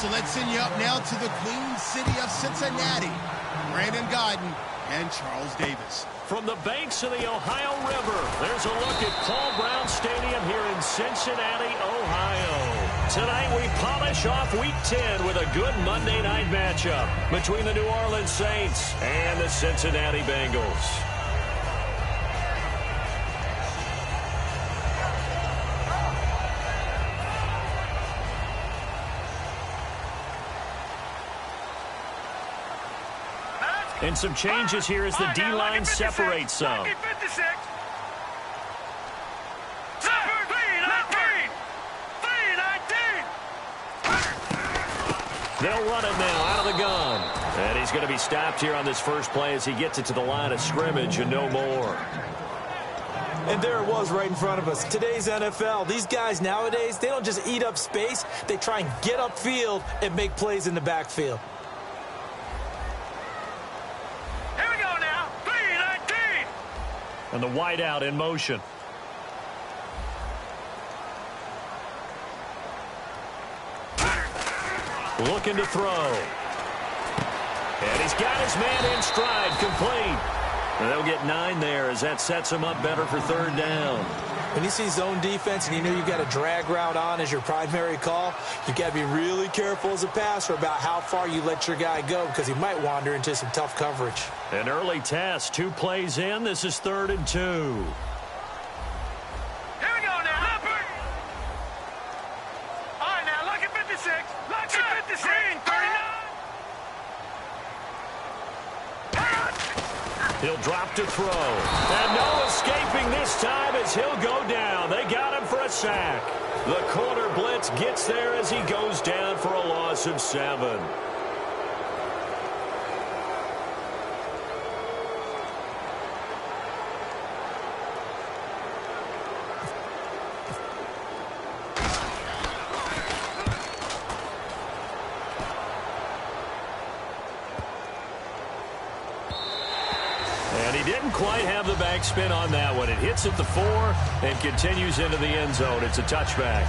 So let's send you up now to the Queen City of Cincinnati. Brandon Godden and Charles Davis. From the banks of the Ohio River, there's a look at Paul Brown Stadium here in Cincinnati, Ohio. Tonight we polish off Week 10 with a good Monday night matchup between the New Orleans Saints and the Cincinnati Bengals. And some changes here as the D-line separates some. They'll run it now out of the gun. And he's going to be stopped here on this first play as he gets it to the line of scrimmage and no more. And there it was right in front of us. Today's NFL, these guys nowadays, they don't just eat up space. They try and get upfield and make plays in the backfield. And the wideout in motion. Looking to throw. And he's got his man in stride, complete. And they'll get 9 there as that sets him up better for third down. When you see zone defense and you know you've got a drag route on as your primary call, you've got to be really careful as a passer about how far you let your guy go because he might wander into some tough coverage. An early test, 2 plays in. This is 3rd and 2. Here we go now. Leopard. All right, now, lucky 56. Lucky 56. Green, 39. He'll drop to throw. And no escaping this time as he'll go down. They got him for a sack. The corner blitz gets there as he goes down for a loss of 7. And he didn't quite have the backspin on that one. It hits at the 4 and continues into the end zone. It's a touchback.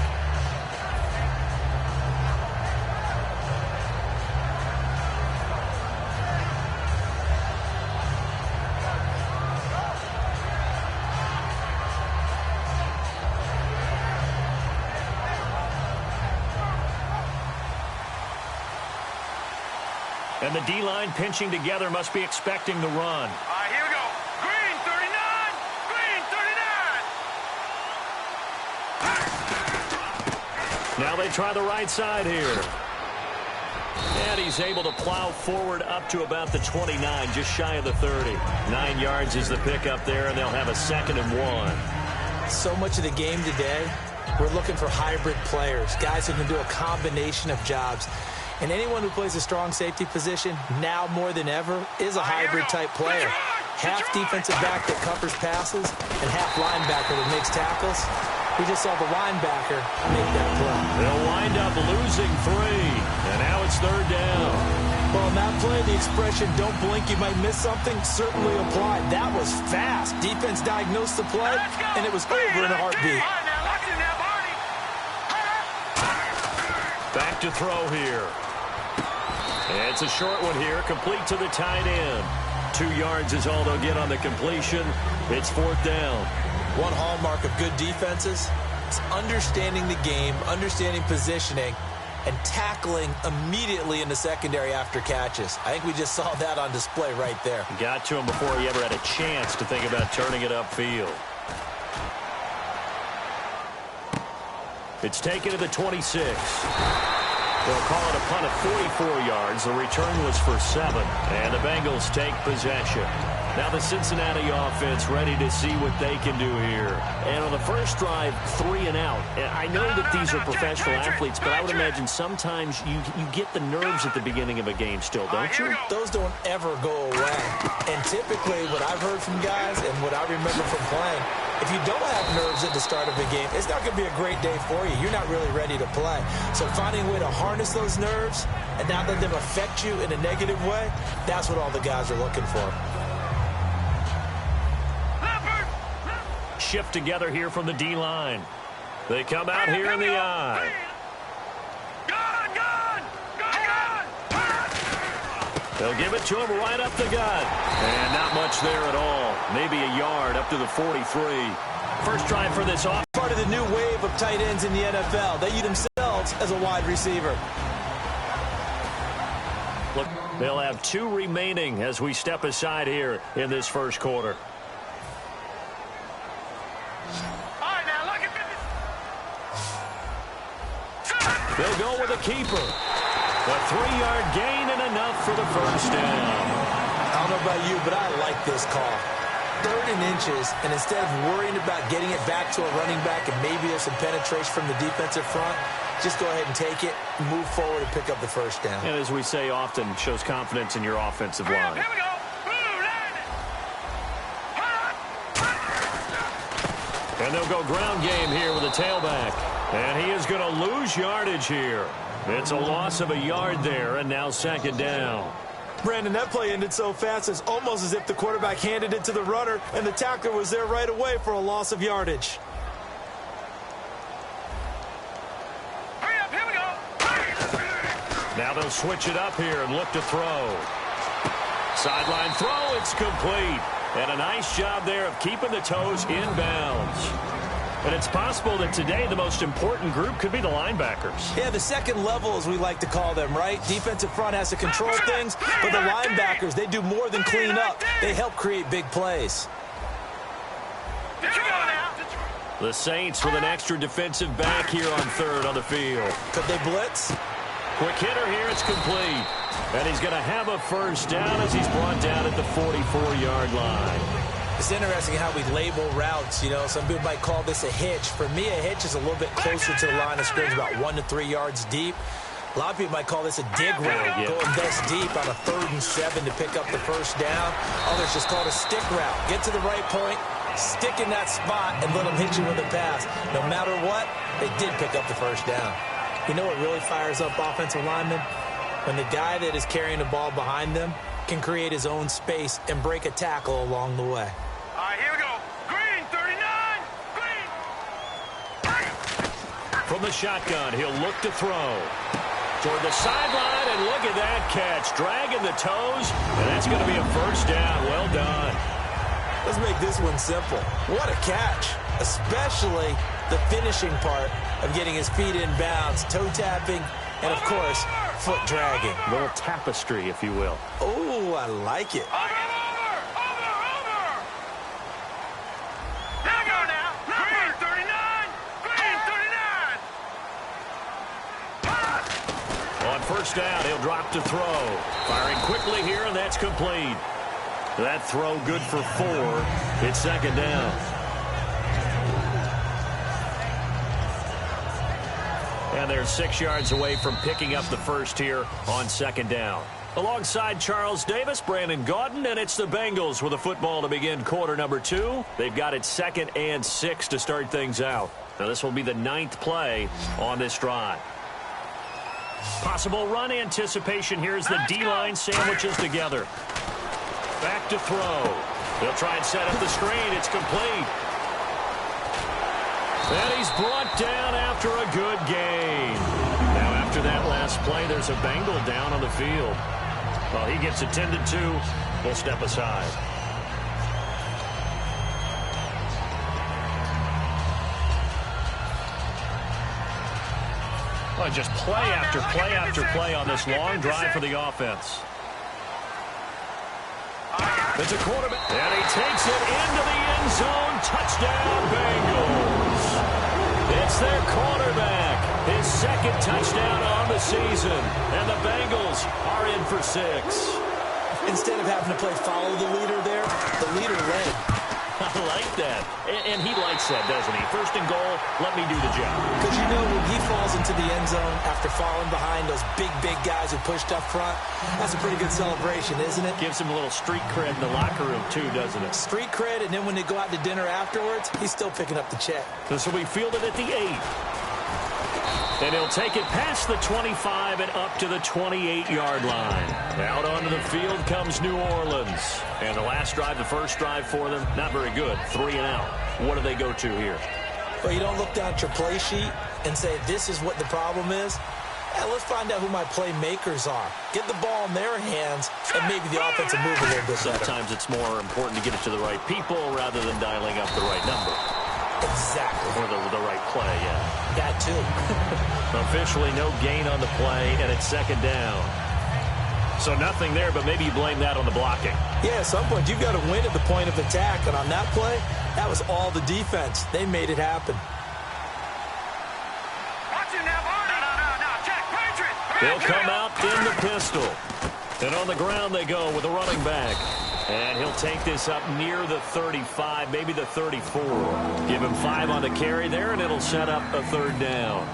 And the D-line pinching together must be expecting the run. Here we go. Green, 39. Green, 39. Now they try the right side here. And he's able to plow forward up to about the 29, just shy of the 30. 9 yards is the pickup there, and they'll have a 2nd and 1. So much of the game today, we're looking for hybrid players, guys who can do a combination of jobs. And anyone who plays a strong safety position, now more than ever, is a hybrid-type player. Half defensive back that covers passes and half linebacker that makes tackles. We just saw the linebacker make that play. They'll wind up losing 3, and now it's 3rd down. Well, in that play, the expression, don't blink, you might miss something, certainly applied. That was fast. Defense diagnosed the play, and it was over in a heartbeat. Back to throw here. It's a short one here, complete to the tight end. 2 yards is all they'll get on the completion. It's 4th down. One hallmark of good defenses is understanding the game, understanding positioning, and tackling immediately in the secondary after catches. I think we just saw that on display right there. Got to him before he ever had a chance to think about turning it upfield. It's taken to the 26. They'll call it a punt of 44 yards. The return was for 7, and the Bengals take possession. Now the Cincinnati offense ready to see what they can do here. And on the first drive, 3 and out. I know that these are professional athletes, but I would imagine sometimes you get the nerves at the beginning of a game still, don't you? Those don't ever go away. And typically what I've heard from guys and what I remember from playing, if you don't have nerves at the start of a game, it's not going to be a great day for you. You're not really ready to play. So finding a way to harness those nerves and not let them affect you in a negative way, that's what all the guys are looking for. Shift together here from the D-line. They come out here in the I. They'll give it to him right up the gut. And not much there at all. Maybe a yard up to the 43. First drive for this off. Part of the new wave of tight ends in the NFL. They view themselves as a wide receiver. Look, they'll have 2 remaining as we step aside here in this first quarter. All right, now look at this. They'll go with a keeper. A 3-yard gain and enough for the first down. I don't know about you, but I like this call. 3rd and inches, and instead of worrying about getting it back to a running back and maybe there's some penetration from the defensive front, just go ahead and take it, move forward, and pick up the first down. And as we say often, shows confidence in your offensive line. Here we go. And they'll go ground game here with a tailback. And he is going to lose yardage here. It's a loss of a yard there, and now 2nd down. Brandon, that play ended so fast, it's almost as if the quarterback handed it to the runner, and the tackler was there right away for a loss of yardage. Hurry up, here we go. Now they'll switch it up here and look to throw. Sideline throw, it's complete. And a nice job there of keeping the toes in bounds. And it's possible that today the most important group could be the linebackers. Yeah, the second level, as we like to call them, right? Defensive front has to control things, but the linebackers, they do more than clean up. They help create big plays. The Saints with an extra defensive back here on 3rd on the field. Could they blitz? Quick hitter here, it's complete. And he's going to have a first down as he's brought down at the 44-yard line. It's interesting how we label routes. You know, some people might call this a hitch. For me, a hitch is a little bit closer to the line of scrimmage, about 1 to 3 yards deep. A lot of people might call this a dig route, going this deep on a 3rd and 7 to pick up the first down. Others just call it a stick route. Get to the right point, stick in that spot, and let them hit you with a pass. No matter what, they did pick up the first down. You know what really fires up offensive linemen? When the guy that is carrying the ball behind them can create his own space and break a tackle along the way. All right, here we go. Green, 39. Green. From the shotgun, he'll look to throw. Toward the sideline, and look at that catch. Dragging the toes, and that's going to be a first down. Well done. Let's make this one simple. What a catch, especially the finishing part of getting his feet in bounds, toe tapping, and, of course, foot dragging. A little tapestry, if you will. Oh, I like it. Over. Here we go now. Green, 39. Green, 39. On first down, he'll drop to throw. Firing quickly here, and that's complete. That throw good for 4. It's 2nd down. And they're 6 yards away from picking up the first here on 2nd down. Alongside Charles Davis, Brandon Gaudin, and it's the Bengals with a football to begin quarter number 2. They've got it 2nd and 6 to start things out. Now this will be the 9th play on this drive. Possible run anticipation here as the D-line sandwiches together. Back to throw. They'll try and set up the screen. It's complete. And he's brought down after a good gain. Now after that last play, there's a Bengal down on the field. Well, he gets attended to. We'll step aside. Well, just play after play after play on this long drive for the offense. It's a quarterback, and he takes it into the end zone. Touchdown, Bengals. It's their quarterback. His 2nd touchdown on the season. And the Bengals are in for 6. Instead of having to play follow the leader there, the leader led. I like that. And he likes that, doesn't he? 1st and goal, let me do the job. Because you know when he falls into the end zone after falling behind those big guys who pushed up front, that's a pretty good celebration, isn't it? Gives him a little street cred in the locker room, too, doesn't it? Street cred, and then when they go out to dinner afterwards, he's still picking up the check. So we fielded at the 8. And he'll take it past the 25 and up to the 28-yard line. Out onto the field comes New Orleans. And the last drive, the first drive for them, not very good. 3 and out. What do they go to here? Well, you don't look down at your play sheet and say, this is what the problem is. let's find out who my playmakers are. Get the ball in their hands, and maybe the offense will move a little bit better. Sometimes it's more important to get it to the right people rather than dialing up the right number. Exactly. Or the right play, yeah. That too. Officially no gain on the play, and it's second down. So nothing there, but maybe you blame that on the blocking. Yeah, at some point, you've got to win at the point of attack. And on that play, that was all the defense. They made it happen. They'll come out in the pistol. And on the ground they go with a running back. And he'll take this up near the 35, maybe the 34. Give him 5 on the carry there, and it'll set up a third down.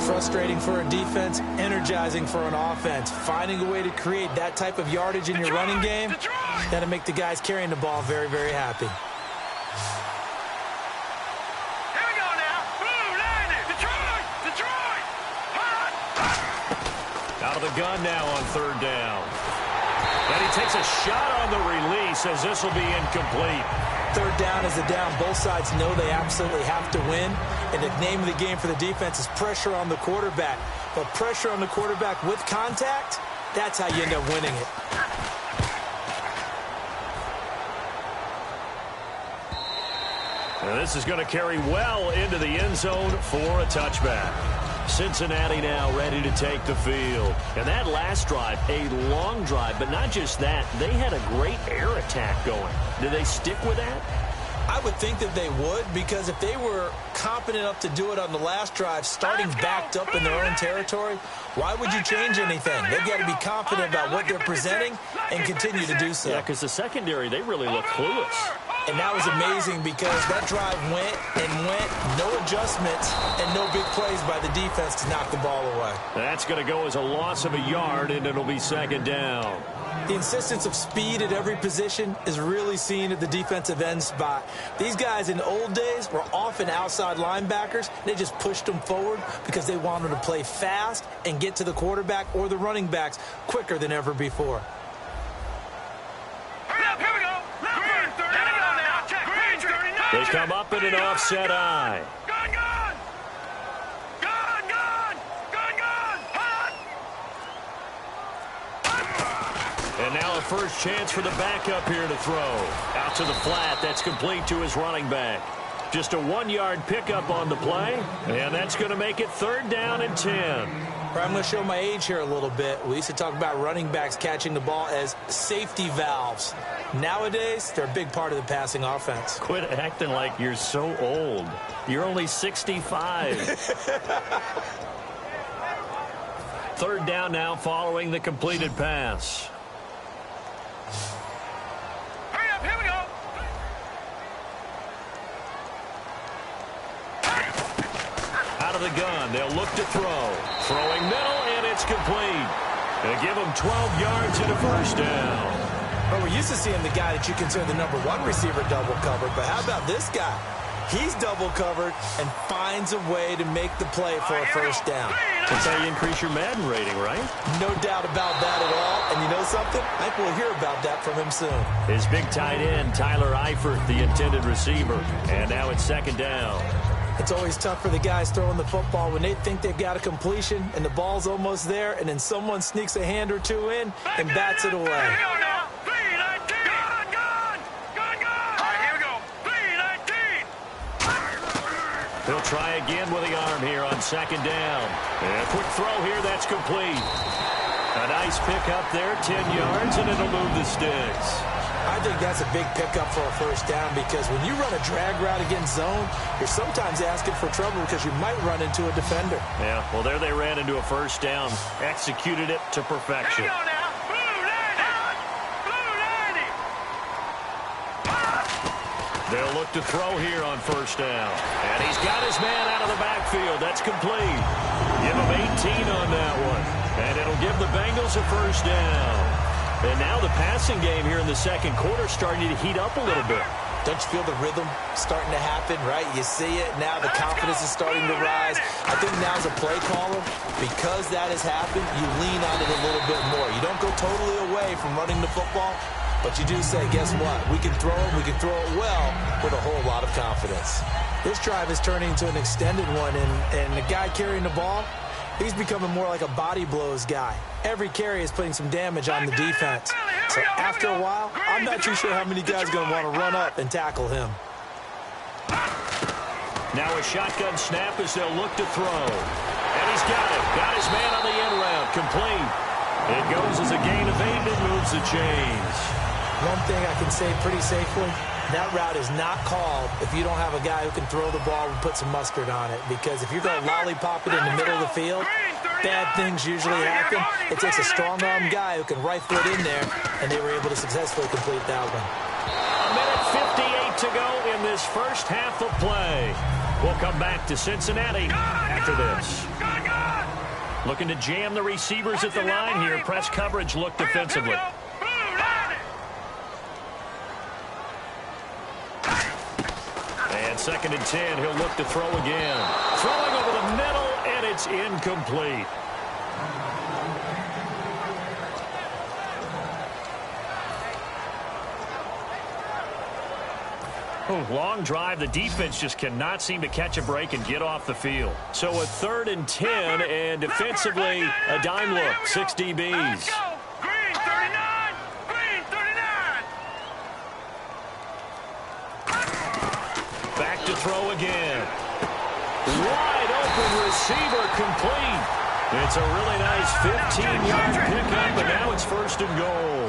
Frustrating for a defense, energizing for an offense. Finding a way to create that type of yardage in your running game, that'll make the guys carrying the ball very, very happy. Here we go now. Blue, landed. Detroit. Out of the gun now on third down. And he takes a shot on the release as this will be incomplete. Third down is a down. Both sides know they absolutely have to win. And the name of the game for the defense is pressure on the quarterback. But pressure on the quarterback with contact, that's how you end up winning it. And this is going to carry well into the end zone for a touchback. Cincinnati now ready to take the field. And that last drive, a long drive, but not just that. They had a great air attack going. Do they stick with that? I would think that they would, because if they were competent enough to do it on the last drive, starting backed up in their own territory, why would you change anything? They've got to be confident about what they're presenting and continue to do so. Yeah, because the secondary, they really look clueless. And that was amazing because that drive went and went, no adjustments and no big plays by the defense to knock the ball away. That's going to go as a loss of a yard, and it'll be second down. The insistence of speed at every position is really seen at the defensive end spot. These guys in the old days were often outside linebackers. They just pushed them forward because they wanted to play fast and get to the quarterback or the running backs quicker than ever before. They come up in an offset eye. And now a first chance for the backup here to throw. Out to the flat. That's complete to his running back. Just a 1-yard pickup on the play. And that's going to make it third down and 10. I'm going to show my age here a little bit. We used to talk about running backs catching the ball as safety valves. Nowadays, they're a big part of the passing offense. Quit acting like you're so old. You're only 65. Third down now following the completed pass. Hurry up, here we go. Out of the gun, they'll look to throw. Throwing middle, and it's complete. They give him 12 yards and a first down. Well, we're used to seeing the guy that you consider the number 1 receiver double covered, but how about this guy? He's double covered and finds a way to make the play for a first down. That's how you increase your Madden rating, right? No doubt about that at all. And you know something? I think we'll hear about that from him soon. His big tight end, Tyler Eifert, the intended receiver. And now it's second down. It's always tough for the guys throwing the football when they think they've got a completion and the ball's almost there, and then someone sneaks a hand or two in and bats it away. He'll try again with the arm here on second down. And a quick throw here, that's complete. A nice pickup there, 10 yards, and it'll move the sticks. I think that's a big pickup for a first down because when you run a drag route against zone, you're sometimes asking for trouble because you might run into a defender. Yeah, well, there they ran into a first down, executed it to perfection. Here we go now. They'll look to throw here on first down. And he's got his man out of the backfield. That's complete. Give him 18 on that one. And it'll give the Bengals a first down. And now the passing game here in the second quarter starting to heat up a little bit. Don't you feel the rhythm starting to happen, right? You see it. Now the confidence is starting to rise. I think now as a play caller, because that has happened, you lean on it a little bit more. You don't go totally away from running the football, but you do say, guess what? We can throw it. We can throw it well with a whole lot of confidence. This drive is turning into an extended one, and the guy carrying the ball, He's becoming more like a body blows guy. Every carry is putting some damage on the defense. So after a while, I'm not too sure how many guys are going to want to run up and tackle him. Now a shotgun snap as they'll look to throw. And he's got it. Got his man on the end route. Complete. It goes as a gain of 8 and moves the chains. One thing I can say pretty safely, that route is not called if you don't have a guy who can throw the ball and put some mustard on it. Because if you're going to lollipop it in the middle of the field, bad things usually happen. It takes a strong-arm guy who can rifle it in there, and they were able to successfully complete that one. A minute 58 to go in this first half of play. We'll come back to Cincinnati after this. Looking to jam the receivers at the line here. Press coverage look defensively. And 2nd and 10, he'll look to throw again. Throwing over the middle, and it's incomplete. Long drive. The defense just cannot seem to catch a break and get off the field. So a 3rd and 10, and defensively, a dime look. 6 DBs. Let's go. Green 39. Green 39. Back to throw again. Wide open receiver complete. It's a really nice 15-yard pickup, and now it's 1st and goal.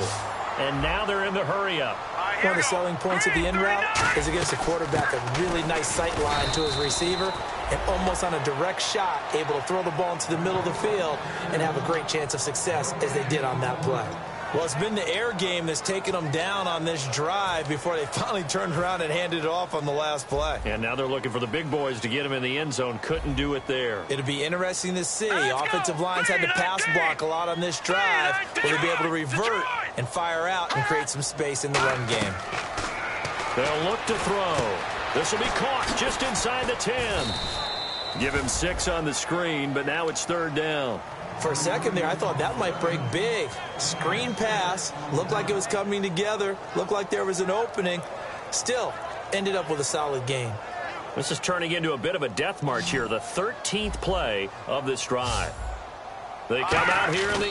And now they're in the hurry-up. One of the selling points of the in route is it gives the quarterback a really nice sight line to his receiver and almost on a direct shot able to throw the ball into the middle of the field and have a great chance of success as they did on that play. Well, it's been the air game that's taken them down on this drive before they finally turned around and handed it off on the last play. And now they're looking for the big boys to get him in the end zone. Couldn't do it there. It'll be interesting to see. Offensive lines had to pass block a lot on this drive. Will they be able to revert and fire out and create some space in the run game? They'll look to throw. This will be caught just inside the 10. Give him 6 on the screen, but now it's 3rd down. For a second there, I thought that might break big. Screen pass. Looked like it was coming together. Looked like there was an opening. Still, ended up with a solid gain. This is turning into a bit of a death march here. The 13th play of this drive. They come out here, and he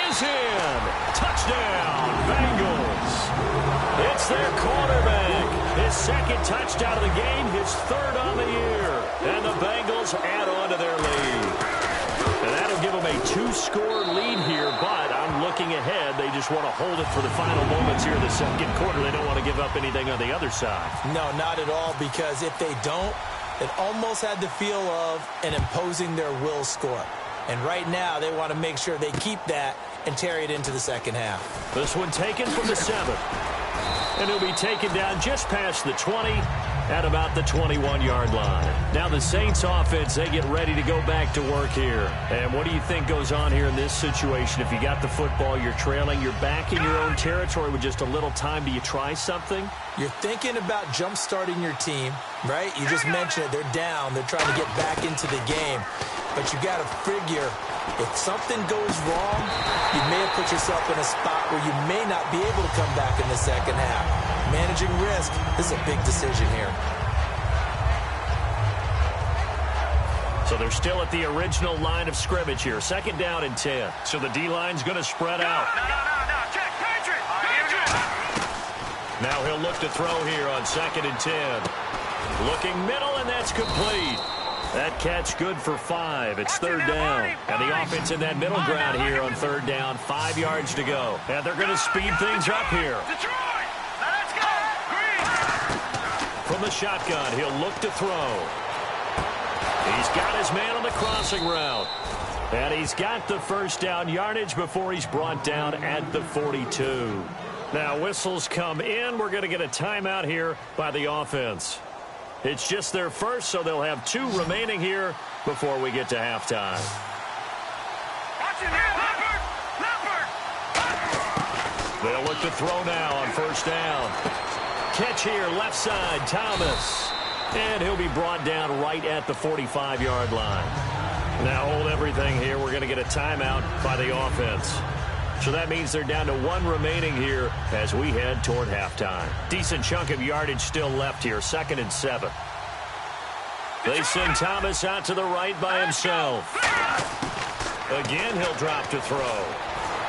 is in. Touchdown, Bengals. It's their quarterback. His 2nd touchdown of the game, his 3rd on the year. And the Bengals add on to their lead. And that'll give them a 2-score lead here, but I'm looking ahead. They just want to hold it for the final moments here in the 2nd quarter. They don't want to give up anything on the other side. No, not at all, because if they don't, it almost had the feel of an imposing their will score. And right now, they want to make sure they keep that and carry it into the 2nd half. This one taken from the 7th. And he'll be taken down just past the 20 at about the 21-yard line. Now the Saints offense, they get ready to go back to work here. And what do you think goes on here in this situation? If you got the football, you're trailing, you're back in your own territory with just a little time. Do you try something? You're thinking about jump-starting your team, right? You just mentioned it. They're down. They're trying to get back into the game. But you got to figure, if something goes wrong, you may have put yourself in a spot where you may not be able to come back in the 2nd half. Managing risk, this is a big decision here. So they're still at the original line of scrimmage here. 2nd down and 10. So the D-line's going to spread out. No. Check. Patriot. Now he'll look to throw here on 2nd and 10. Looking middle, and that's complete. That catch good for 5. It's 3rd down. And the offense in that middle ground here on 3rd down. 5 yards to go. And they're going to speed things up here. Detroit. Let's go. Green. From the shotgun, he'll look to throw. He's got his man on the crossing route. And he's got the 1st down yardage before he's brought down at the 42. Now whistles come in. We're going to get a timeout here by the offense. It's just their first, so they'll have 2 remaining here before we get to halftime. Watch it now. Leopard. They'll look to throw now on 1st down. Catch here, left side, Thomas. And he'll be brought down right at the 45-yard line. Now hold everything here. We're going to get a timeout by the offense. So that means they're down to 1 remaining here as we head toward halftime. Decent chunk of yardage still left here. 2nd and 7. They send Thomas out to the right by himself. Again, he'll drop to throw.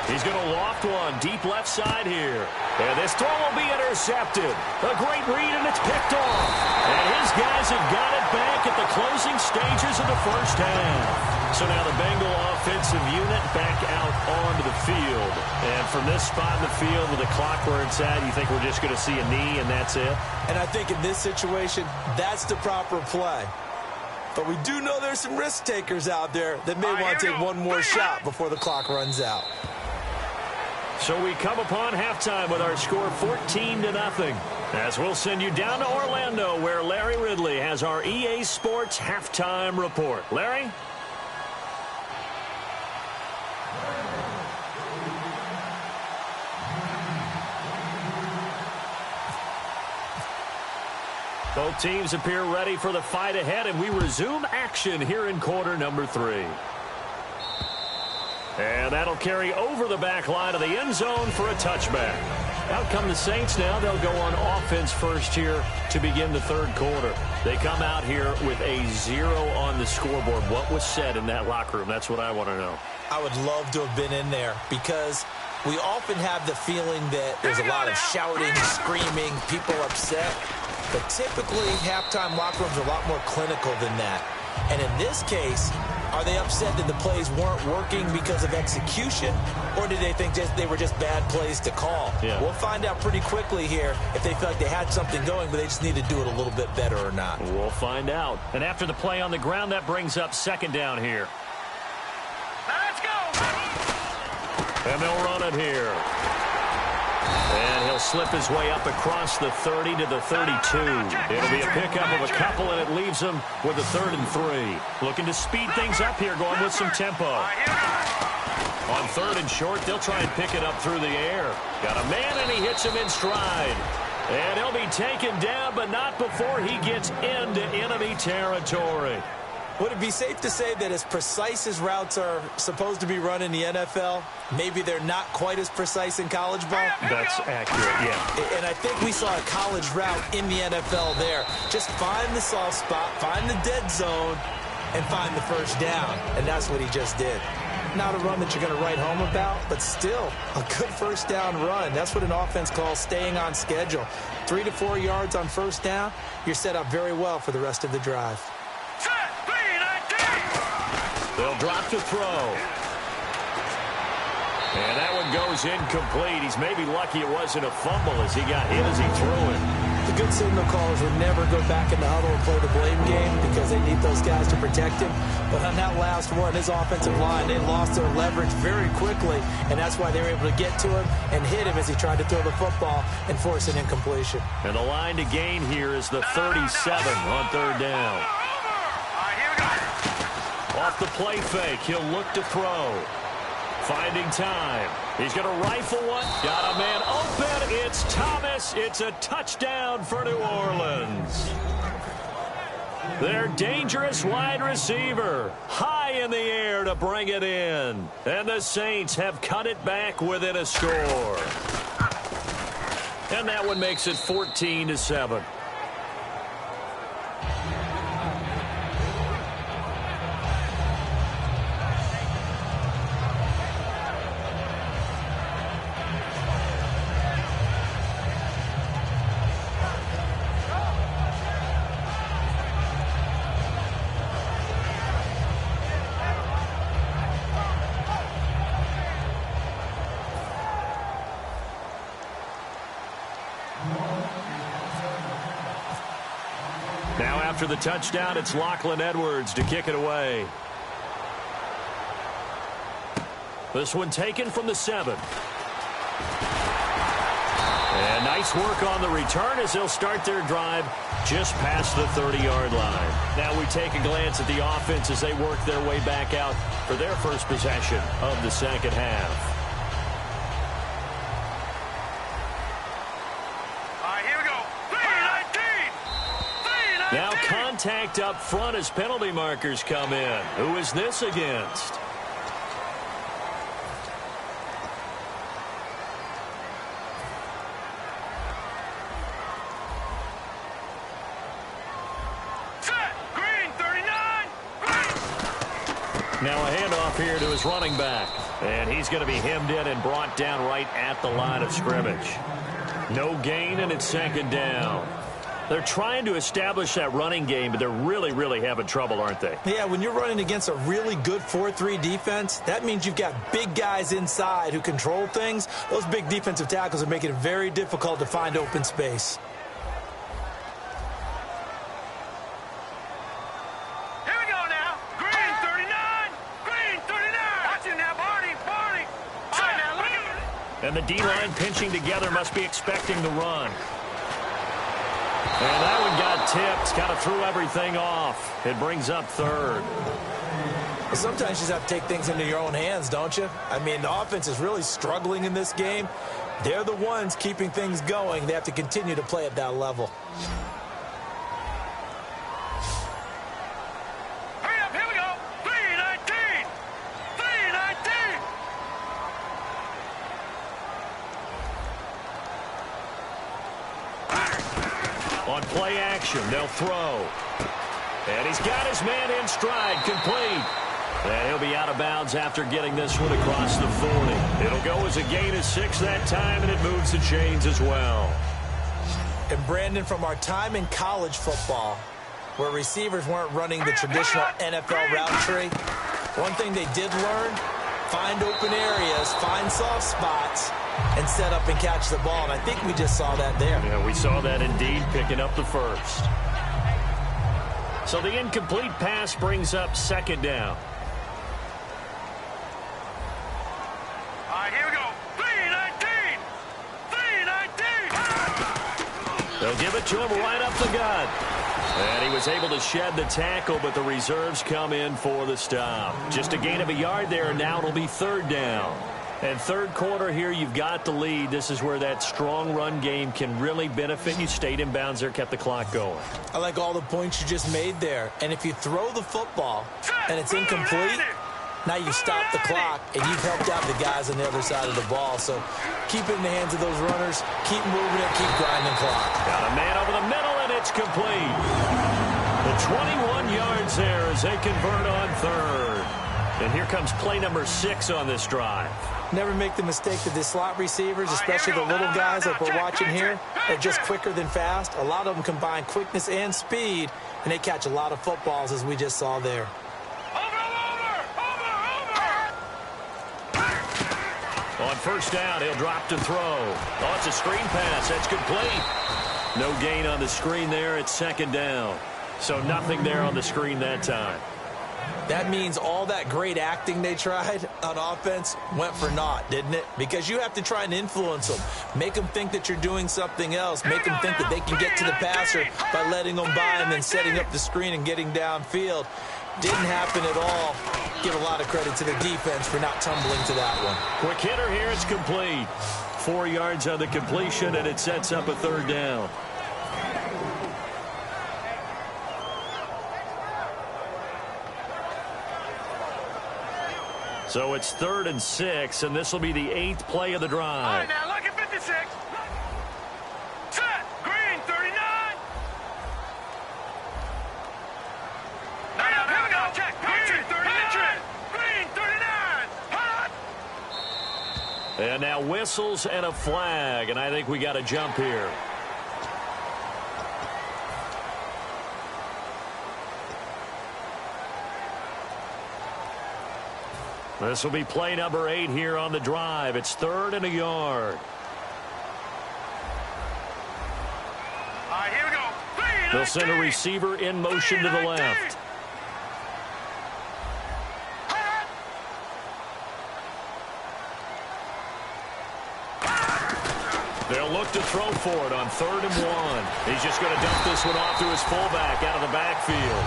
He's going to loft one deep left side here. And this throw will be intercepted. A great read, and it's picked off. And his guys have got it back at the closing stages of the first half. So now the Bengal offensive unit back out onto the field. And from this spot in the field with the clock where it's at, you think we're just going to see a knee and that's it? And I think in this situation, that's the proper play. But we do know there's some risk takers out there that may want to take one more shot before the clock runs out. So we come upon halftime with our score 14-0. As we'll send you down to Orlando, where Larry Ridley has our EA Sports halftime report. Larry? Both teams appear ready for the fight ahead, and we resume action here in quarter number 3. And that'll carry over the back line of the end zone for a touchback. Out come the Saints now. They'll go on offense first here to begin the third quarter. They come out here with a 0 on the scoreboard. What was said in that locker room? That's what I want to know. I would love to have been in there because we often have the feeling that there's a lot of shouting, screaming, people upset. But typically, halftime locker rooms are a lot more clinical than that. And in this case, are they upset that the plays weren't working because of execution, or did they think they were just bad plays to call? Yeah. We'll find out pretty quickly here if they feel like they had something going, but they just need to do it a little bit better or not. We'll find out. And after the play on the ground, that brings up second down here. Let's go! And they'll run it here. And he'll slip his way up across the 30 to the 32. It'll be a pickup of a couple, and it leaves him with a 3rd and 3. Looking to speed things up here, going with some tempo. On 3rd and short, they'll try and pick it up through the air. Got a man, and he hits him in stride. And he'll be taken down, but not before he gets into enemy territory. Would it be safe to say that as precise as routes are supposed to be run in the NFL, maybe they're not quite as precise in college ball? That's accurate, yeah. And I think we saw a college route in the NFL there. Just find the soft spot, find the dead zone, and find the first down. And that's what he just did. Not a run that you're going to write home about, but still a good first down run. That's what an offense calls staying on schedule. 3 to 4 yards on first down, you're set up very well for the rest of the drive. They'll drop to throw. And that one goes incomplete. He's maybe lucky it wasn't a fumble as he got hit as he threw it. The good signal callers would never go back in the huddle and play the blame game because they need those guys to protect him. But on that last one, his offensive line, they lost their leverage very quickly, and that's why they were able to get to him and hit him as he tried to throw the football and force an incompletion. And the line to gain here is the 37 on 3rd down. Off the play fake, he'll look to throw. Finding time. He's going to rifle one. Got a man open. It's Thomas. It's a touchdown for New Orleans. Their dangerous wide receiver. High in the air to bring it in. And the Saints have cut it back within a score. And that one makes it 14-7. Now after the touchdown, it's Lachlan Edwards to kick it away. This one taken from the 7. And nice work on the return as they'll start their drive just past the 30-yard line. Now we take a glance at the offense as they work their way back out for their first possession of the second half. Now contact up front as penalty markers come in. Who is this against? Set. Green, 39. Green. Now a handoff here to his running back. And he's going to be hemmed in and brought down right at the line of scrimmage. No gain, and it's second down. They're trying to establish that running game, but they're really having trouble, aren't they? Yeah, when you're running against a really good 4-3 defense, that means you've got big guys inside who control things. Those big defensive tackles are making it very difficult to find open space. Here we go now. Green 39. Green 39. Watch it now, Barney. Barney. All right, now look at it. And the D-line pinching together must be expecting the run. And that one got tipped, kind of threw everything off. It brings up third. Sometimes you just have to take things into your own hands, don't you? I mean, the offense is really struggling in this game. They're the ones keeping things going. They have to continue to play at that level. Hurry up, here we go. 3-19. 3-19. On play action, they'll throw. And he's got his man in stride, complete. And he'll be out of bounds after getting this one across the 40. It'll go as a gain of 6 that time, and it moves the chains as well. And Brandon, from our time in college football, where receivers weren't running the traditional NFL route tree, one thing they did learn, find open areas, find soft spots, and set up and catch the ball. And I think we just saw that there. Yeah, we saw that indeed, picking up the first. So the incomplete pass brings up second down. All right, here we go. 3-19. 3-19. They'll give it to him right up the gut. And he was able to shed the tackle, but the reserves come in for the stop. Just a gain of a yard there, and now it'll be third down. And third quarter here, you've got the lead. This is where that strong run game can really benefit you. Stayed in bounds there, kept the clock going. I like all the points you just made there. And if you throw the football and it's incomplete, now you stop the clock and you've helped out the guys on the other side of the ball. So keep it in the hands of those runners. Keep moving it. Keep grinding clock. Got a man over the middle, and it's complete. The 21 yards there as they convert on third. And here comes play number 6 on this drive. Never make the mistake that the slot receivers, especially the little guys like we're watching here, are just quicker than fast. A lot of them combine quickness and speed, and they catch a lot of footballs, as we just saw there. On first down, he'll drop to throw. Oh, it's a screen pass. That's complete. No gain on the screen there. It's second down. So nothing there on the screen that time. That means all that great acting they tried on offense went for naught, didn't it? Because you have to try and influence them. Make them think that you're doing something else. Make them think that they can get to the passer by letting them by and then setting up the screen and getting downfield. Didn't happen at all. Give a lot of credit to the defense for not tumbling to that one. Quick hitter here. It's complete. 4 yards on the completion, and it sets up a third down. So it's 3rd and 6, and this will be the 8th play of the drive. All right, now look at 56. Set. Green 39. Now, here we go. Check. Green 39. Green 39. Hot. And now whistles and a flag, and I think we got a jump here. This will be play number 8 here on the drive. It's 3rd and a yard. All right, here we go. They'll send a receiver in motion to the left. They'll look to throw for it on 3rd and 1. He's just going to dump this one off to his fullback out of the backfield.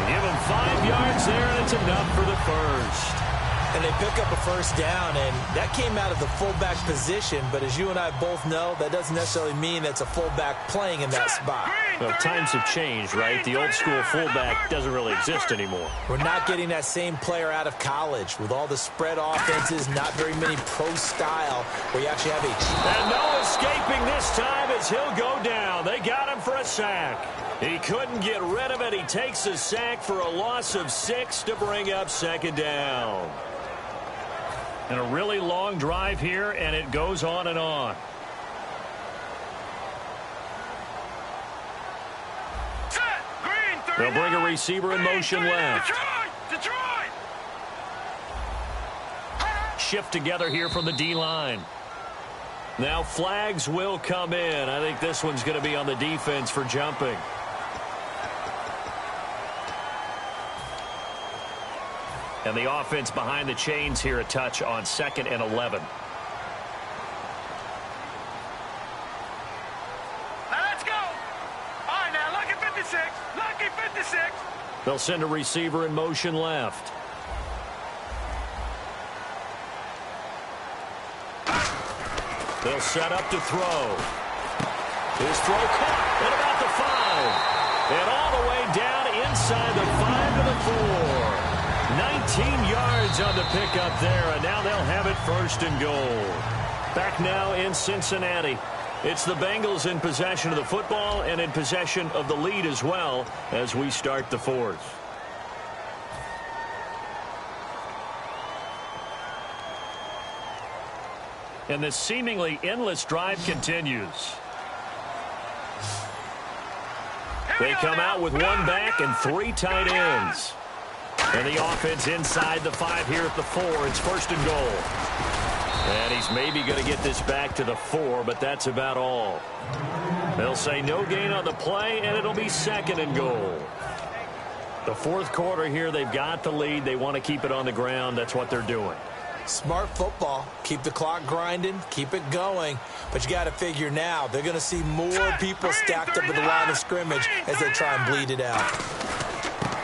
Give him 5 yards there, and it's enough for the first. And they pick up a first down, and that came out of the fullback position. But as you and I both know, that doesn't necessarily mean that's a fullback playing in that spot. Well, times have changed, right? The old school fullback doesn't really exist anymore. We're not getting that same player out of college with all the spread offenses, not very many pro style where you actually have a... And no escaping this time as he'll go down. They got him for a sack. He couldn't get rid of it. He takes a sack for a loss of 6 to bring up second down. And a really long drive here, and it goes on and on. They'll bring a receiver in motion left. Detroit! Shift together here from the D-line. Now flags will come in. I think this one's going to be on the defense for jumping. And the offense behind the chains here, a touch on 2nd and 11. They'll send a receiver in motion left. They'll set up to throw. His throw caught at about the 5. And all the way down inside the 5 to the 4. 19 yards on the pickup there, and now they'll have it 1st and goal. Back now in Cincinnati. It's the Bengals in possession of the football and in possession of the lead as well as we start the 4th. And this seemingly endless drive continues. They come out with 1 back and 3 tight ends. And the offense inside the 5 here at the 4. It's 1st and goal. And he's maybe going to get this back to the 4, but that's about all. They'll say no gain on the play, and it'll be 2nd and goal. The 4th quarter here, they've got the lead. They want to keep it on the ground. That's what they're doing. Smart football. Keep the clock grinding. Keep it going. But you got to figure now they're going to see more people stacked up at the line of scrimmage as they try and bleed it out.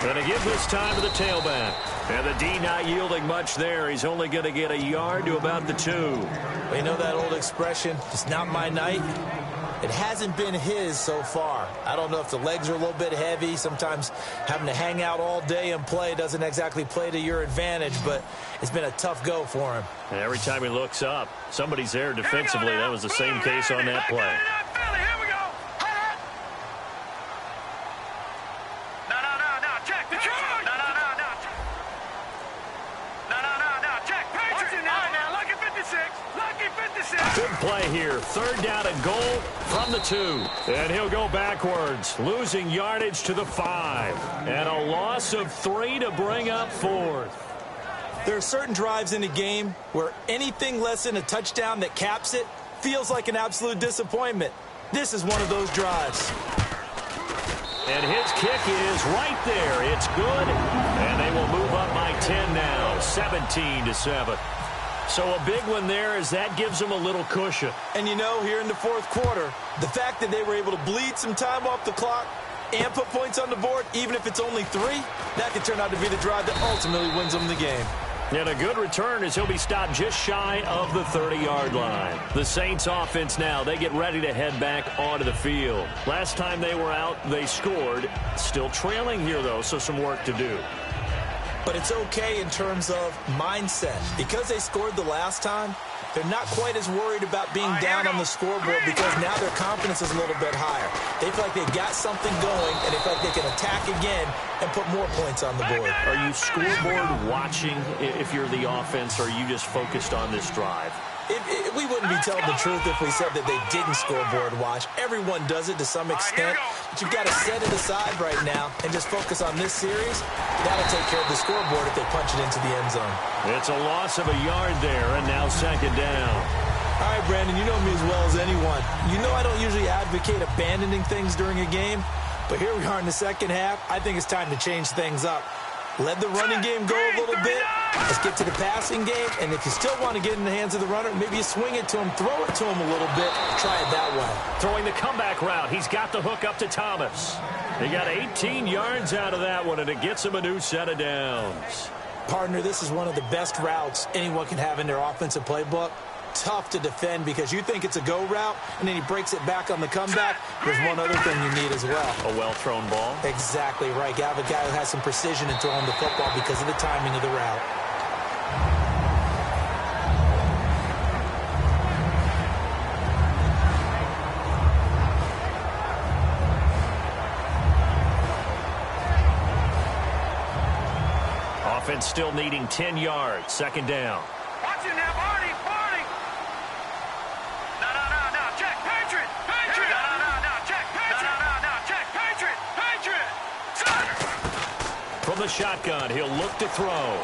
Going to give this time to the tailback. And the D not yielding much there. He's only going to get a yard to about the 2. Well, you know that old expression, it's not my night? It hasn't been his so far. I don't know if the legs are a little bit heavy. Sometimes having to hang out all day and play doesn't exactly play to your advantage, but it's been a tough go for him. And every time he looks up, somebody's there defensively. That was the same case on that play. Good play here. 3rd down and goal from the 2. And he'll go backwards, losing yardage to the 5. And a loss of 3 to bring up 4th. There are certain drives in the game where anything less than a touchdown that caps it feels like an absolute disappointment. This is one of those drives. And his kick is right there. It's good. And they will move up by 10 now, 17-7. So a big one there as that gives them a little cushion. And you know, here in the 4th quarter, the fact that they were able to bleed some time off the clock and put points on the board, even if it's only 3, that could turn out to be the drive that ultimately wins them the game. And a good return as he'll be stopped just shy of the 30-yard line. The Saints offense now, they get ready to head back onto the field. Last time they were out, they scored. Still trailing here, though, so some work to do. But it's okay in terms of mindset. Because they scored the last time, they're not quite as worried about being down on the scoreboard because now their confidence is a little bit higher. They feel like they've got something going, and they feel like they can attack again and put more points on the board. Are you scoreboard watching if you're the offense, or are you just focused on this drive? We wouldn't be telling the truth if we said that they didn't scoreboard watch. Everyone does it to some extent, but you've got to set it aside right now and just focus on this series. That'll take care of the scoreboard if they punch it into the end zone. It's a loss of a yard there, and now 2nd down. All right, Brandon, you know me as well as anyone. You know I don't usually advocate abandoning things during a game, but here we are in the 2nd half. I think it's time to change things up. Let the running game go a little bit. Let's get to the passing game. And if you still want to get in the hands of the runner, maybe you swing it to him, throw it to him a little bit. Try it that way. Throwing the comeback route. He's got the hook up to Thomas. He got 18 yards out of that one, and it gets him a new set of downs. Partner, this is one of the best routes anyone can have in their offensive playbook. Tough to defend because you think it's a go route, and then he breaks it back on the comeback. There's one other thing you need as well. A well-thrown ball? Exactly right. You have a guy who has some precision in throwing the football because of the timing of the route. Offense still needing 10 yards. Second down. Watch it now, Barney, Barney. No, check, Patriot, Patriot. No, check, Patriot. No, check, Patriot, Patriot. From the shotgun, he'll look to throw.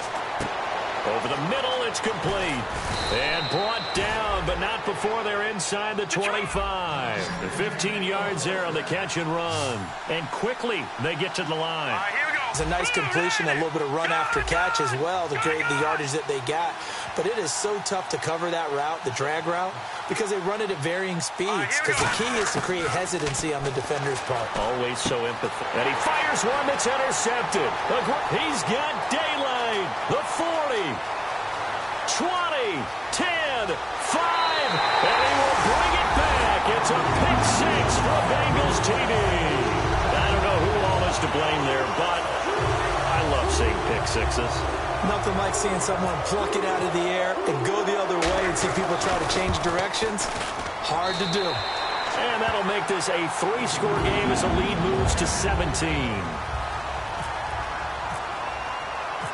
Over the middle, it's complete. And brought down, but not before they're inside the 25. The 15 yards there on the catch and run. And quickly, they get to the line. All right, here we go. It's a nice completion, a little bit of run after catch as well to create the yardage that they got. But it is so tough to cover that route, the drag route, because they run it at varying speeds. Because the key is to create hesitancy on the defender's part. Always so empathetic. And he fires one that's intercepted. He's got daylight. The 40, 20, 10, 5, and he will bring it back. It's a pick six for Bengals TV. I don't know who all is to blame there, but I love seeing pick sixes. Nothing like seeing someone pluck it out of the air and go the other way and see people try to change directions. Hard to do. And that'll make this a 3-score game as the lead moves to 17.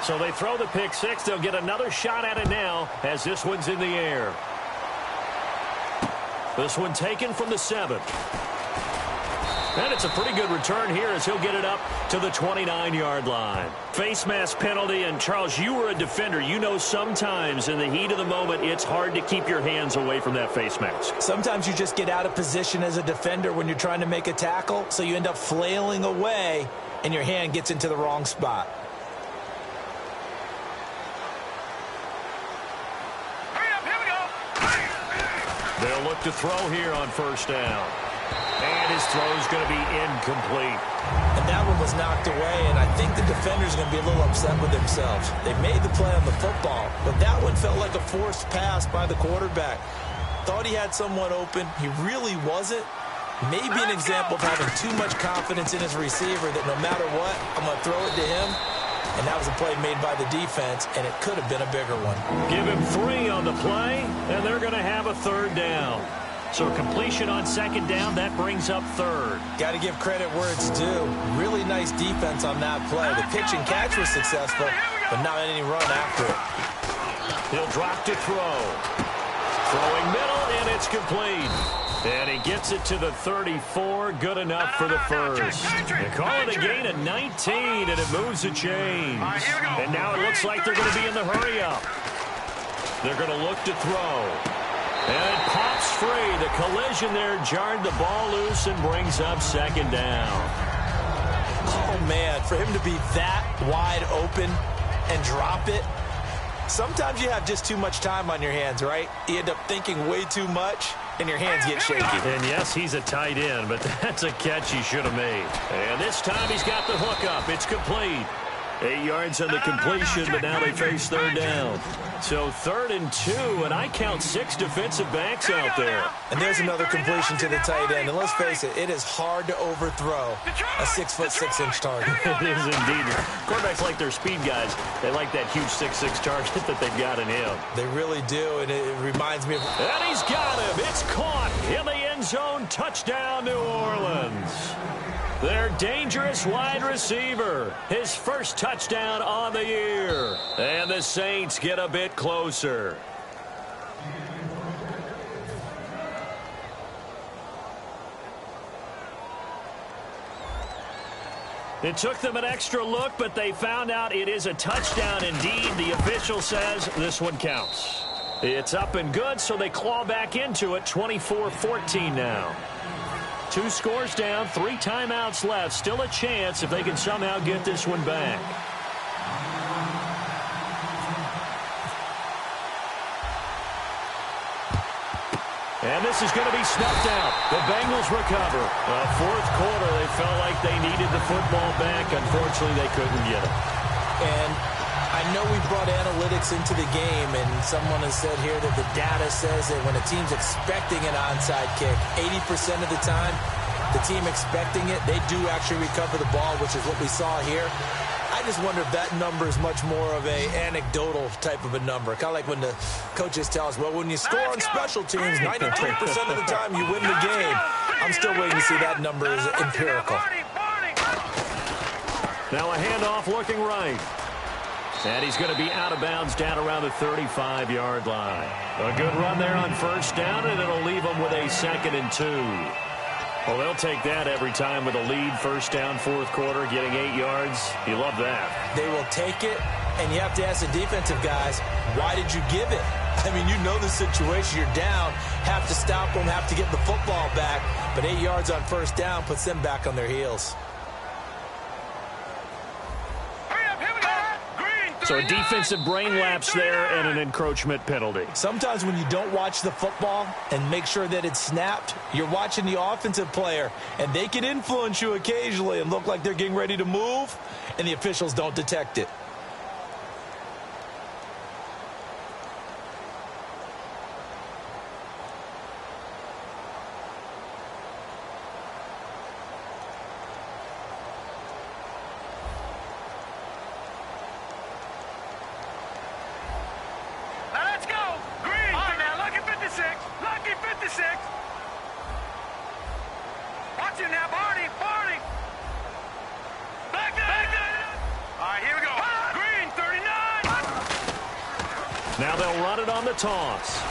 So they throw the pick six. They'll get another shot at it now as this one's in the air. This one taken from the 7. And it's a pretty good return here as he'll get it up to the 29-yard line. Face mask penalty, and Charles, you were a defender. You know sometimes in the heat of the moment, it's hard to keep your hands away from that face mask. Sometimes you just get out of position as a defender when you're trying to make a tackle, so you end up flailing away, and your hand gets into the wrong spot. Hurry up, here we go. They'll look to throw here on first down. And his throw's going to be incomplete. And that one was knocked away, and I think the defender's going to be a little upset with themselves. They made the play on the football, but that one felt like a forced pass by the quarterback. Thought he had someone open. He really wasn't. Maybe an example of having too much confidence in his receiver that no matter what, I'm going to throw it to him. And that was a play made by the defense, and it could have been a bigger one. Give him 3 on the play, and they're going to have a third down. So completion on second down, that brings up third. Got to give credit where it's due. Really nice defense on that play. The pitch and catch was successful, but not any run after it. He'll drop to throw. Throwing middle, and it's complete. And he gets it to the 34. Good enough for the first. They call it a gain of 19, and it moves the chains. And now it looks like they're going to be in the hurry-up. They're going to look to throw. And it pops free. The collision there jarred the ball loose and brings up second down. Oh, man, for him to be that wide open and drop it. Sometimes you have just too much time on your hands, right? You end up thinking way too much, and your hands get shaky. And yes, he's a tight end, but that's a catch he should have made. And this time he's got the hook up. It's complete. 8 yards on the completion, but now they face third down. So 3rd and 2, and I count 6 defensive backs out there. And there's another completion to the tight end. And let's face it, it is hard to overthrow a 6'6" target. It is indeed. Quarterbacks like their speed guys. They like that huge 6'6" target that they've got in him. They really do, and it reminds me of... And he's got him. It's caught in the end zone. Touchdown, New Orleans. Their dangerous wide receiver. His first touchdown on the year. And the Saints get a bit closer. It took them an extra look, but they found out it is a touchdown indeed. The official says this one counts. It's up and good, so they claw back into it. 24-14 now. 2 scores down, 3 timeouts left. Still a chance if they can somehow get this one back. And this is going to be snuffed out. The Bengals recover. Fourth quarter, they felt like they needed the football back. Unfortunately, they couldn't get it. And I know we brought analytics into the game, and someone has said here that the data says that when a team's expecting an onside kick, 80% of the time, the team expecting it, they do actually recover the ball, which is what we saw here. I just wonder if that number is much more of a anecdotal type of a number. Kind of like when the coaches tell us, well, when you score on special teams, 93% of the time you win the game. I'm still waiting to see that number is empirical. Now a handoff looking right. And he's going to be out of bounds down around the 35-yard line. A good run there on first down, and it'll leave them with a 2nd and 2. Well, they'll take that every time with a lead, first down, fourth quarter, getting 8 yards. You love that. They will take it, and you have to ask the defensive guys, why did you give it? I mean, you know the situation. You're down, have to stop them, have to get the football back. But 8 yards on first down puts them back on their heels. So a defensive brain lapse there and an encroachment penalty. Sometimes when you don't watch the football and make sure that it's snapped, you're watching the offensive player, and they can influence you occasionally and look like they're getting ready to move, and the officials don't detect it. Now they'll run it on the toss.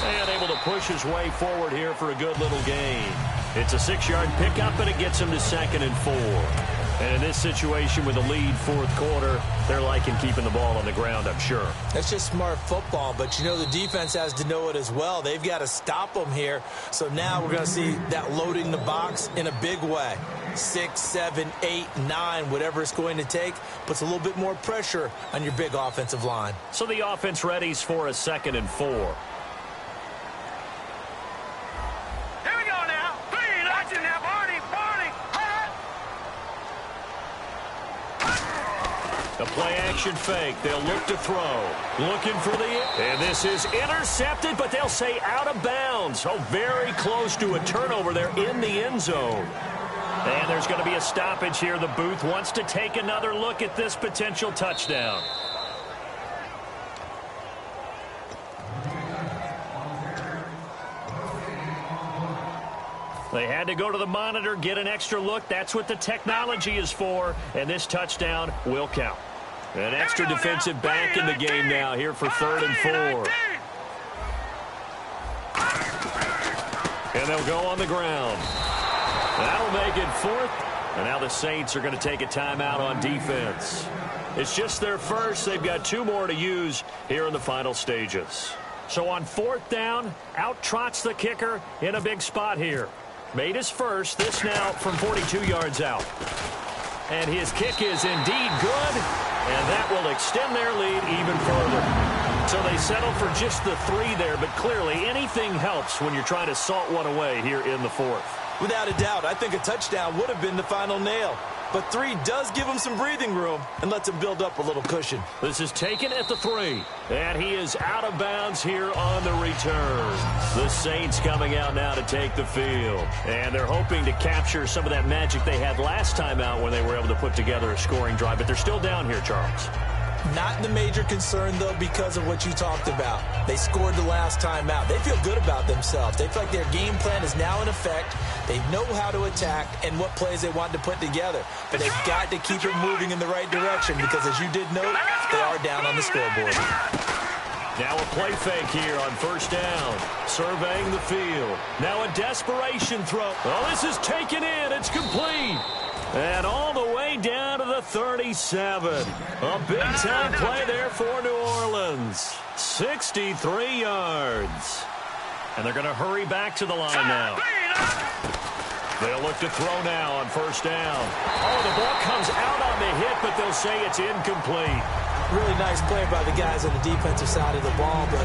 And able to push his way forward here for a good little gain. It's a 6-yard pickup, and it gets him to 2nd and 4. And in this situation with a lead fourth quarter, they're liking keeping the ball on the ground, I'm sure. That's just smart football, but you know the defense has to know it as well. They've got to stop them here. So now we're going to see that loading the box in a big way. 6, 7, 8, 9, whatever it's going to take, puts a little bit more pressure on your big offensive line. So the offense readies for a 2nd and 4. The play-action fake. They'll look to throw. Looking for the... And this is intercepted, but they'll say out of bounds. Oh, very close to a turnover there in the end zone. And there's going to be a stoppage here. The booth wants to take another look at this potential touchdown. They had to go to the monitor, get an extra look. That's what the technology is for. And this touchdown will count. An extra defensive back in the game now here for 3rd and 4. And they'll go on the ground. That'll make it 4th. And now the Saints are going to take a timeout on defense. It's just their first. They've got 2 more to use here in the final stages. So on 4th down, out trots the kicker in a big spot here. Made his first. This now from 42 yards out. And his kick is indeed good. And that will extend their lead even further. So they settle for just the 3 there. But clearly anything helps when you're trying to salt one away here in the 4th. Without a doubt, I think a touchdown would have been the final nail. But 3 does give him some breathing room and lets him build up a little cushion. This is taken at the 3. And he is out of bounds here on the return. The Saints coming out now to take the field. And they're hoping to capture some of that magic they had last time out when they were able to put together a scoring drive. But they're still down here, Charles. Not the major concern, though, because of what you talked about. They scored the last time out. They feel good about themselves. They feel like their game plan is now in effect. They know how to attack and what plays they want to put together. But they've got to keep it moving in the right direction because, as you did note, they are down on the scoreboard. Now a play fake here on first down. Surveying the field. Now a desperation throw. Oh, this is taken in. It's complete. And all the way down to the 37. A big-time play there for New Orleans. 63 yards. And they're going to hurry back to the line now. They'll look to throw now on first down. Oh, the ball comes out on the hit, but they'll say it's incomplete. Really nice play by the guys on the defensive side of the ball, but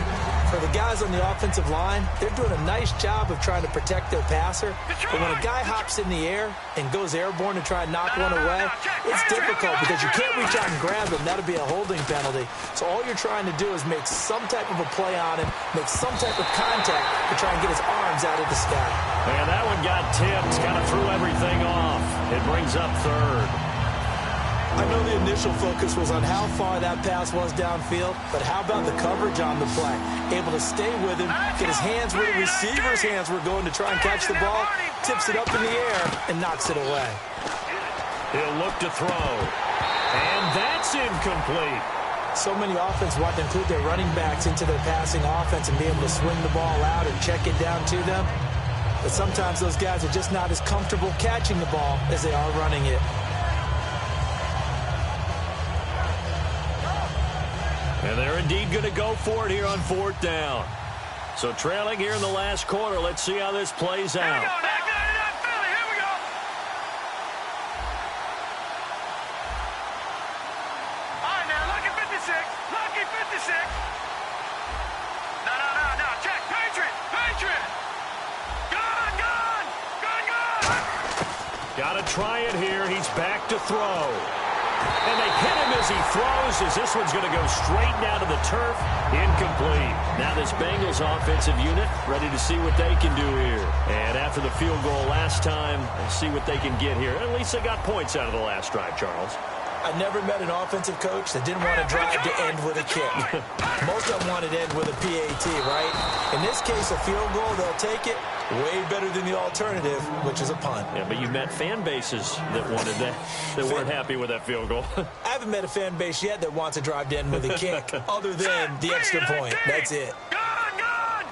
for the guys on the offensive line, they're doing a nice job of trying to protect their passer. But when a guy hops in the air and goes airborne to try and knock one away, it's difficult because you can't reach out and grab him. That'll be a holding penalty. So all you're trying to do is make some type of a play on him, make some type of contact to try and get his arms out of the sky. And that one got tipped, kind of threw everything off. It brings up third. I know the initial focus was on how far that pass was downfield, but how about the coverage on the play? Able to stay with him, get his hands where the receiver's hands were going to try and catch the ball, tips it up in the air, and knocks it away. He'll look to throw. And that's incomplete. So many offenses want to include their running backs into their passing offense and be able to swing the ball out or check it down to them. But sometimes those guys are just not as comfortable catching the ball as they are running it. And they're indeed going to go for it here on fourth down. So trailing here in the last quarter. Let's see how this plays out. Here we go. All right, now, lucky 56. Lucky 56. No. Check. Patriot. Gun. Got to try it here. He's back to throw. And they hit him as he throws, as this one's going to go straight down to the turf. Incomplete. Now this Bengals offensive unit ready to see what they can do here. And after the field goal last time, let's see what they can get here. At least they got points out of the last drive, Charles. I never met an offensive coach that didn't want to drive to end with a kick. Most of them wanted to end with a PAT, right? In this case, a field goal, they'll take it. Way better than the alternative, which is a punt. Yeah, but you met fan bases that wanted that, that weren't happy with that field goal. I haven't met a fan base yet that wants to drive to end with a kick, other than the extra point. That's it. Gun.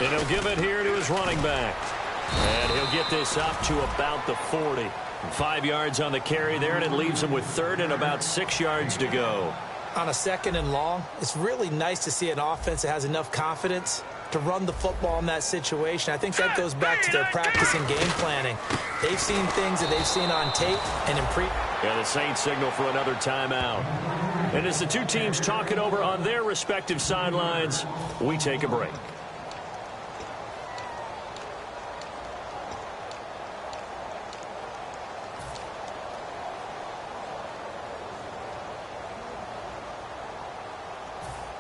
And he'll give it here to his running back. And he'll get this up to about the 40. 5 yards on the carry there, and it leaves him with third and about 6 yards to go. On a second and long, it's really nice to see an offense that has enough confidence to run the football in that situation. I think that goes back to their practice and game planning. They've seen things that they've seen on tape and in Yeah, the Saints signal for another timeout. And as the two teams talk it over on their respective sidelines, we take a break.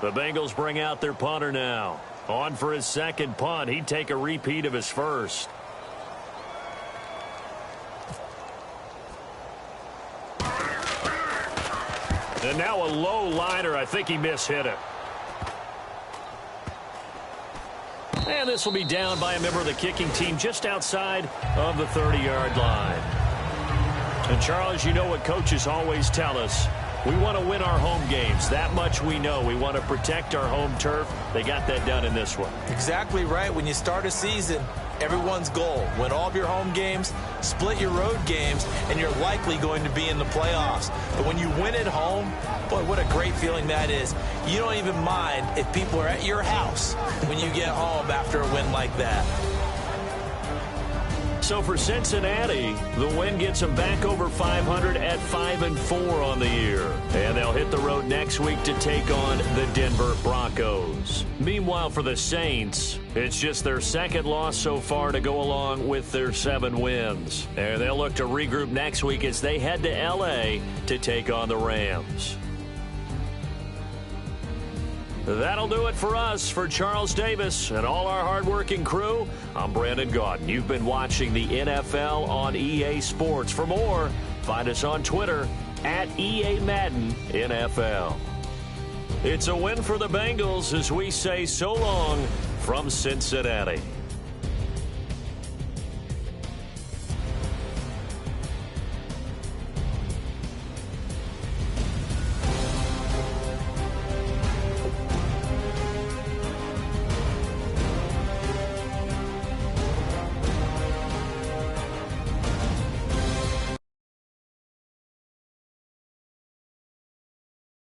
The Bengals bring out their punter now. On for his second punt. He'd take a repeat of his first. And now a low liner. I think he mishit it. And this will be down by a member of the kicking team just outside of the 30-yard line. And Charles, you know what coaches always tell us. We want to win our home games. That much we know. We want to protect our home turf. They got that done in this one. Exactly right. When you start a season, everyone's goal: win all of your home games, split your road games, and you're likely going to be in the playoffs. But when you win at home, boy, what a great feeling that is. You don't even mind if people are at your house when you get home after a win like that. So for Cincinnati, the win gets them back over 500 at 5-4 on the year. And they'll hit the road next week to take on the Denver Broncos. Meanwhile, for the Saints, it's just their second loss so far to go along with their 7 wins. And they'll look to regroup next week as they head to L.A. to take on the Rams. That'll do it for us. For Charles Davis and all our hardworking crew, I'm Brandon Gaudin. You've been watching the NFL on EA Sports. For more, find us on Twitter at EA Madden NFL. It's a win for the Bengals as we say so long from Cincinnati.